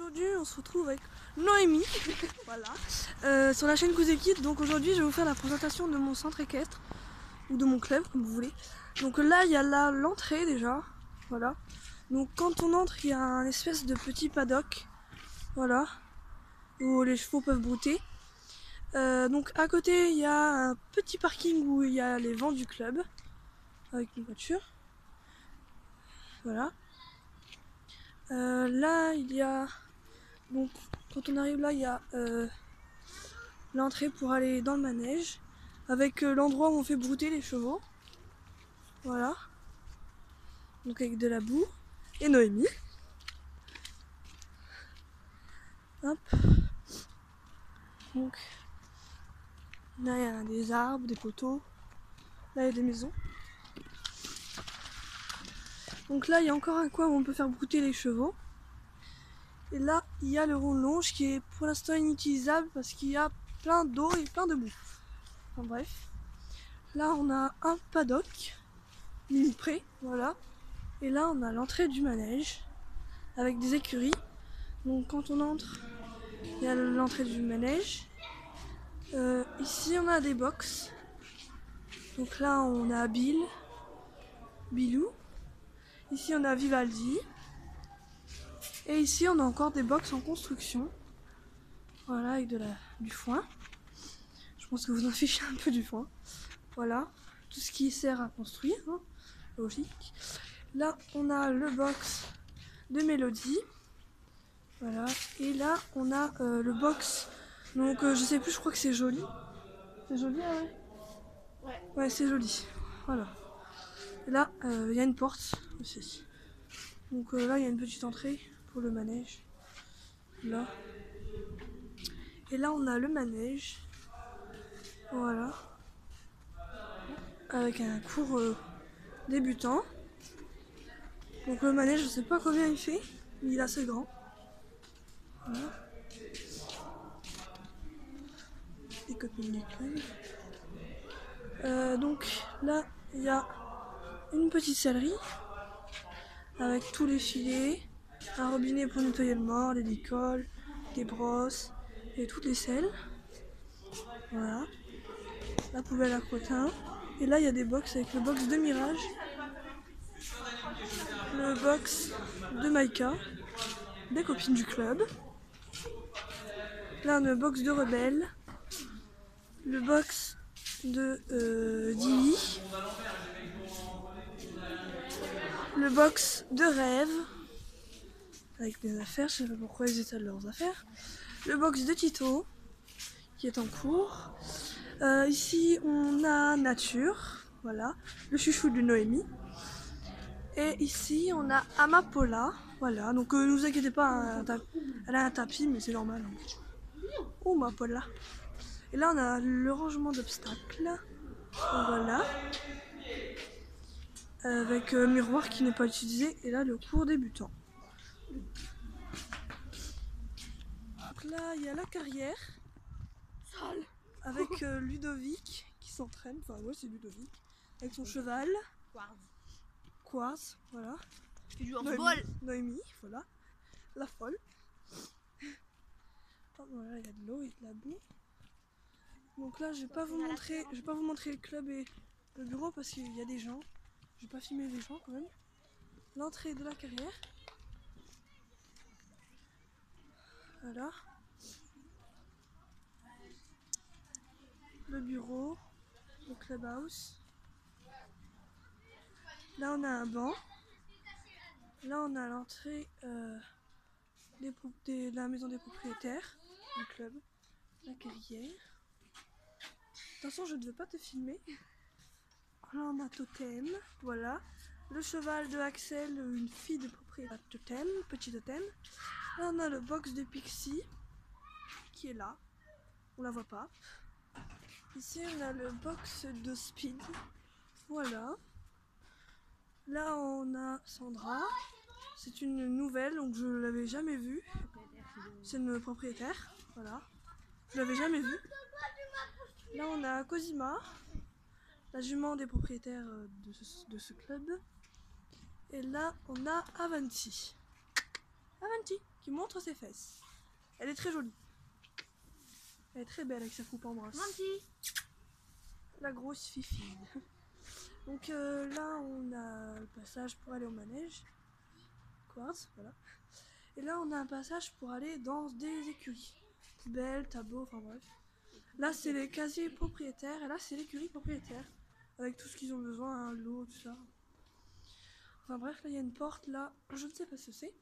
aujourd'hui on se retrouve avec Noémie voilà, sur la chaîne Kouzekid. Donc aujourd'hui je vais vous faire la présentation de mon centre équestre ou de mon club comme vous voulez. Donc là il y a l'entrée déjà, voilà. Donc quand on entre il y a un espèce de petit paddock, voilà, où les chevaux peuvent brouter. Donc à côté il y a un petit parking où il y a les vents du club avec une voiture, voilà. Là il y a, donc quand on arrive là il y a l'entrée pour aller dans le manège avec l'endroit où on fait brouter les chevaux, voilà, donc avec de la boue et Noémie. Hop. Donc là il y a des arbres, des poteaux, là il y a des maisons. Donc là il y a encore un coin où on peut faire brouter les chevaux. Et là il y a le rond-longe qui est pour l'instant inutilisable parce qu'il y a plein d'eau et plein de boue. Enfin bref. Là on a un paddock, une pré, voilà. Et là on a l'entrée du manège avec des écuries. Donc quand on entre, il y a l'entrée du manège. Ici on a des box. Donc là on a Bilou. Ici on a Vivaldi. Et ici on a encore des box en construction. Voilà, avec du foin. Je pense que vous en fichez un peu du foin. Voilà, tout ce qui sert à construire, hein, logique. Là on a le box de Mélodie. Voilà, et là on a le box. Donc je sais plus, je crois que c'est joli. C'est joli, hein, ouais. Ouais, c'est joli. Voilà. Et là, il y a une porte aussi. Donc là, il y a une petite entrée pour le manège. Là. Et là, on a le manège. Voilà. Avec un cours débutant. Donc le manège, je sais pas combien il fait, mais il est assez grand. Voilà. Les copines du club. Donc là, il y a une petite sellerie avec tous les filets, un robinet pour nettoyer le mort, les licoles, des brosses et toutes les selles. Voilà. La poubelle à crottin. Et là il y a des box avec le box de Mirage, le box de Maïka, des copines du club. Là on a le box de Rebelle, le box de Dili, le box de Rêve avec des affaires, je sais pas pourquoi ils étalent leurs affaires. Le box de Tito qui est en cours. Ici on a Nature, voilà, le chouchou de Noémie. Et ici on a Amapola, voilà, donc ne vous inquiétez pas, elle a un tapis mais c'est normal. Oh Amapola. Et là on a le rangement d'obstacles, voilà, avec miroir qui n'est pas utilisé. Et là le cours débutant. Donc là il y a la carrière avec Ludovic qui s'entraîne, enfin ouais c'est Ludovic, avec son cheval. Quartz, voilà. Tu joues en football. Noémie, voilà. La folle. Oh, voilà, il y a de l'eau et de la boue. Donc là, je vais pas vous montrer le club et le bureau parce qu'il y a des gens. Je vais pas filmer les gens quand même. L'entrée de la carrière. Voilà. Le bureau, le clubhouse. Là, on a un banc. Là, on a l'entrée de la maison des propriétaires du club. La carrière. Attention, je ne veux pas te filmer. Là, on a Totem, voilà. Le cheval de Axel, une fille de propriétaire. Totem, petit totem. Là, on a le box de Pixie, qui est là. On la voit pas. Ici, on a le box de Speed. Voilà. Là, on a Sandra. C'est une nouvelle, donc je l'avais jamais vue. C'est une propriétaire, voilà. Je l'avais jamais vue. Là, on a Cosima, la jument des propriétaires de ce club. Et là, on a Avanti. Avanti! qui montre ses fesses. Elle est très jolie. Elle est très belle avec sa coupe en brasse. La grosse fifine. Donc là on a le passage pour aller au manège. Quartz, voilà. Et là on a un passage pour aller dans des écuries. Poubelles, tableaux, enfin bref. Là c'est les casiers propriétaires et là c'est l'écurie propriétaire. Avec tout ce qu'ils ont besoin, hein, l'eau, tout ça. Enfin bref, là il y a une porte, là, je ne sais pas ce que c'est.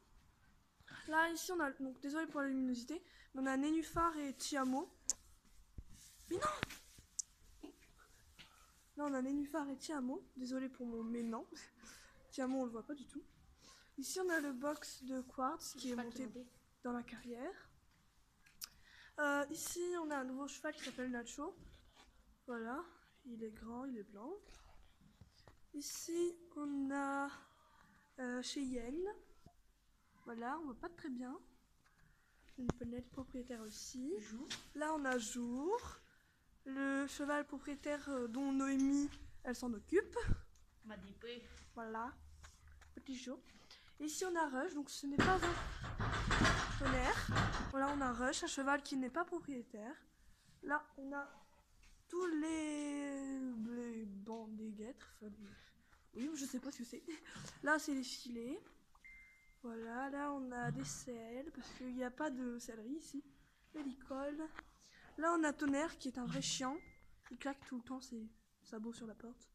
Là ici on a, donc désolé pour la luminosité, mais on a Nénuphar et Tiamo. Mais non! Là on a Nénuphar et Tiamo, désolé pour mon mais non. Tiamo on le voit pas du tout. Ici on a le box de Quartz qui est monté dans la carrière. Ici on a un nouveau cheval qui s'appelle Nacho. Voilà, il est grand, il est blanc. Ici on a Cheyenne. Voilà, on voit pas très bien. Une ponette propriétaire aussi. Jour. Là on a Jour. Le cheval propriétaire dont Noémie, elle s'en occupe. Ma dépée. Voilà, petit Jour. Ici on a Rush, donc ce n'est pas un tonnerre. Voilà, on a Rush, un cheval qui n'est pas propriétaire. Là on a tous les bancs des guêtres. Enfin, oui, je sais pas ce que c'est. Là c'est les filets. Voilà, là on a des selles, parce qu'il n'y a pas de sellerie ici. L'hélicole. Là on a Tonnerre qui est un vrai chien. Il claque tout le temps ses sabots sur la porte.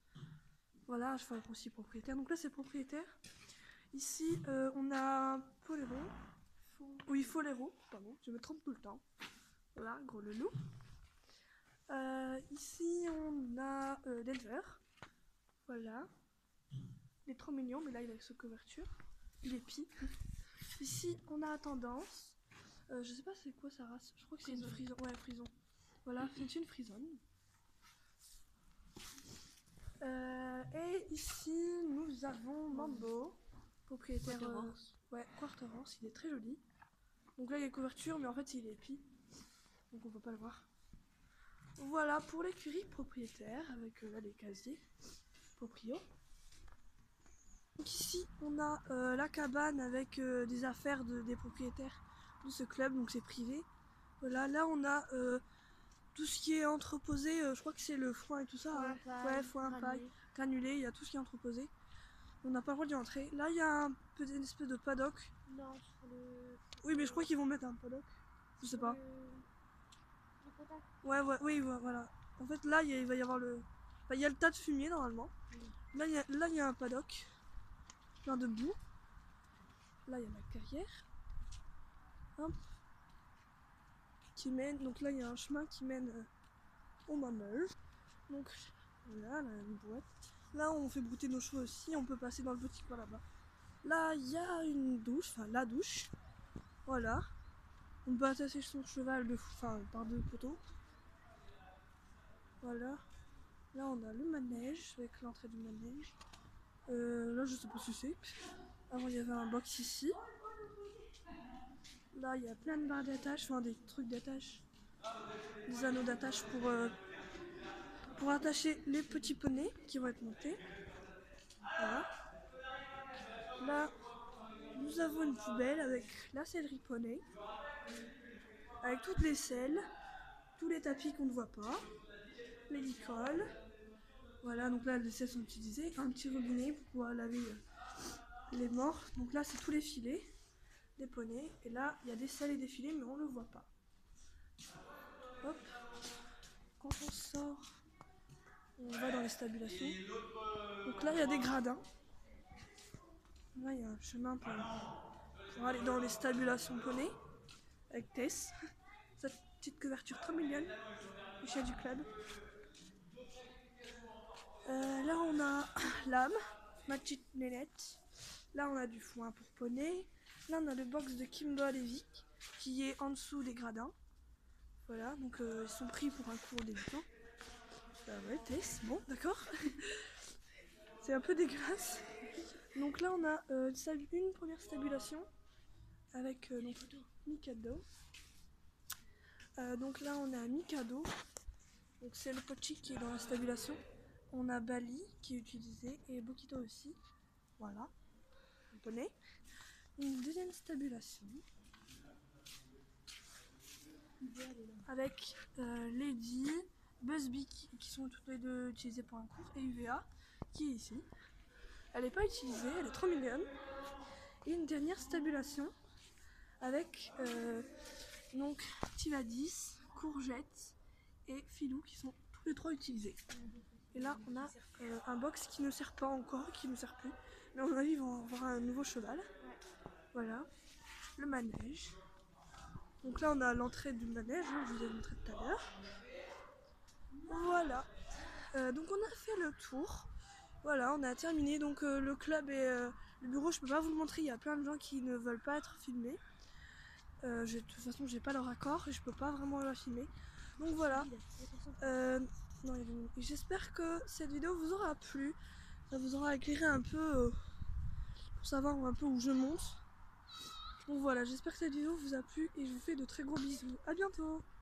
Voilà, un cheval aussi propriétaire. Donc là c'est propriétaire. Ici on a Poléro. Oui, Folero, pardon, je me trompe tout le temps. Voilà, gros loulou. Ici on a Denver. Voilà. Il est trop mignon, mais là il a sa couverture. Il est pis. Ici on a Tendance. Je sais pas c'est quoi sa race. Je crois que c'est une frison. Ouais, frison. Voilà, c'est une frisonne. Et ici nous avons Mambo, propriétaire. Ouais, Quarterance, il est très joli. Donc là il y a couverture, mais en fait il est épi. Donc on peut pas le voir. Voilà pour l'écurie propriétaire avec là les casiers proprio. Donc ici on a la cabane avec des affaires des propriétaires de ce club, donc c'est privé. Voilà, là on a tout ce qui est entreposé, je crois que c'est le foin et tout ça. Foin, hein. paille, Ouais, foin, paille, granulé, il y a tout ce qui est entreposé. On n'a pas le droit d'y entrer. Là il y a une espèce de paddock. Non, sur le. Oui, mais je crois qu'ils vont mettre un paddock. Je sais pas. Ouais, oui, voilà. En fait là il va y avoir le. Enfin, il y a le tas de fumier normalement. Là il y a un paddock. Plein de boue. Là il y a la carrière. Hop. Qui mène. Donc là il y a un chemin qui mène au manège. Donc voilà, là, une boîte. Là on fait brouter nos chevaux aussi, on peut passer dans le petit coin là-bas. Là il y a une douche, enfin la douche. Voilà. On peut attacher son cheval par deux poteaux. Voilà. Là on a le manège avec l'entrée du manège. Là je sais pas ce que c'est. Avant il y avait un box ici. Là il y a plein de barres d'attache, enfin des trucs d'attache. Des anneaux d'attache pour attacher les petits poneys qui vont être montés. Voilà. Là, nous avons une poubelle avec la sellerie poney, avec toutes les selles, tous les tapis qu'on ne voit pas, l'hélicole. Voilà, donc là les selles sont utilisées, un petit robinet pour pouvoir laver les morts. Donc là c'est tous les filets, des poneys, et là il y a des selles et des filets mais on ne le voit pas. Hop. Quand on sort, on va dans les stabulations. Donc là il y a des gradins. Là il y a un chemin pour aller dans les stabulations poney avec Tess. Cette petite couverture trop mignonne, le chien du club. Là on a l'âme, ma petite nénette. Là on a du foin pour poney. Là on a le box de Kimball et Vic qui est en dessous des gradins. Voilà, donc ils sont pris pour un cours débutant. Ouais, Tess, bon, d'accord. C'est un peu dégueulasse. Donc là on a une première stabulation avec donc, Mikado. Donc là on a Mikado, donc c'est le pochi qui est dans la stabulation. On a Bali qui est utilisé et Bokito aussi. Voilà, le poney. Une deuxième stabulation. avec Lady, Buzzbee qui sont toutes les deux utilisées pour un cours et UVA qui est ici. Elle n'est pas utilisée, elle est trop mignonne. Et une dernière stabulation avec donc Tivadis, Courgette et Filou qui sont tous les trois utilisés. Et là on a un box qui ne sert pas encore, qui ne sert plus. Mais à mon avis ils vont avoir un nouveau cheval. Voilà, le manège. Donc là on a l'entrée du manège, hein, je vous ai montré tout à l'heure. Voilà, donc on a fait le tour. Voilà, on a terminé. Donc le club et le bureau, je peux pas vous le montrer, il y a plein de gens qui ne veulent pas être filmés. De toute façon j'ai pas leur accord et je peux pas vraiment la filmer. Donc voilà. Non, j'espère que cette vidéo vous aura plu. Ça vous aura éclairé un peu pour savoir un peu où je monte. Donc voilà, j'espère que cette vidéo vous a plu et je vous fais de très gros bisous. À bientôt.